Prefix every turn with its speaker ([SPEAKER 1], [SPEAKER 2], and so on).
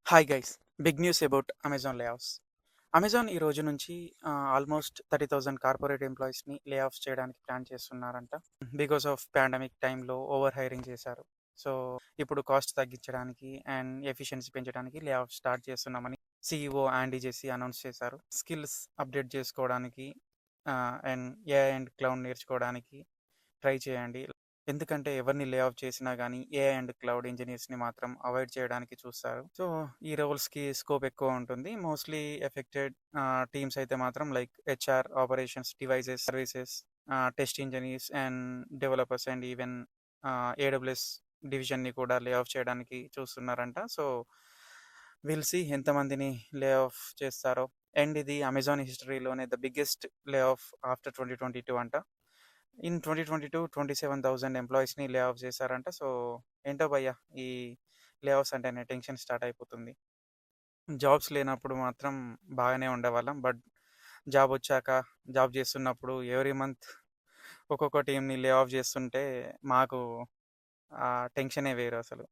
[SPEAKER 1] Hi guys, big news about Amazon layoffs. Amazon ఈ రోజు నుంచి ఆల్మోస్ట్ 30,000 కార్పొరేట్ ఎంప్లాయీస్ని లే ఆఫ్ చేయడానికి ప్లాన్ చేస్తున్నారంట. బికాస్ ఆఫ్ పాండమిక్ టైంలో ఓవర్ హైరింగ్ చేశారు. సో ఇప్పుడు కాస్ట్ తగ్గించడానికి అండ్ ఎఫిషియన్సీ పెంచడానికి లే ఆఫ్ స్టార్ట్ చేస్తున్నామని సిఇఓ యాండీ జెస్సీ అనౌన్స్ చేశారు. స్కిల్స్ అప్డేట్ చేసుకోవడానికి అండ్ ఏఐ అండ్ క్లౌడ్ నేర్చుకోవడానికి ట్రై చేయండి. ఎందుకంటే ఎవరిని లే ఆఫ్ చేసినా కానీ ఏఐ అండ్ క్లౌడ్ ఇంజనీర్స్ని మాత్రం అవాయిడ్ చేయడానికి చూస్తారు. సో ఈ రోల్స్కి స్కోప్ ఎక్కువ ఉంటుంది. మోస్ట్లీ ఎఫెక్టెడ్ టీమ్స్ అయితే మాత్రం like HR, operations, devices, services, test engineers and developers and even AWS డివిజన్ని కూడా లే ఆఫ్ చేయడానికి చూస్తున్నారంట. సో విల్ సి ఎంతమందిని లే ఆఫ్ చేస్తారో. అండ్ ఇది అమెజాన్ హిస్టరీలోనే the biggest lay off after 2022 అంట. ఇన్ 2022 27,000 ఎంప్లాయీస్ని లే ఆఫ్ చేశారంట. సో ఏంటో భయ్య, ఈ లే ఆఫ్స్ అంటేనే టెన్షన్ స్టార్ట్ అయిపోతుంది. జాబ్స్ లేనప్పుడు మాత్రం బాగానే ఉండేవాళ్ళం. బట్ జాబ్ వచ్చాక, జాబ్ చేస్తున్నప్పుడు ఎవ్రీ మంత్ ఒక్కొక్క టీంని లే ఆఫ్ చేస్తుంటే మాకు ఆ టెన్షనే వేరు అసలు.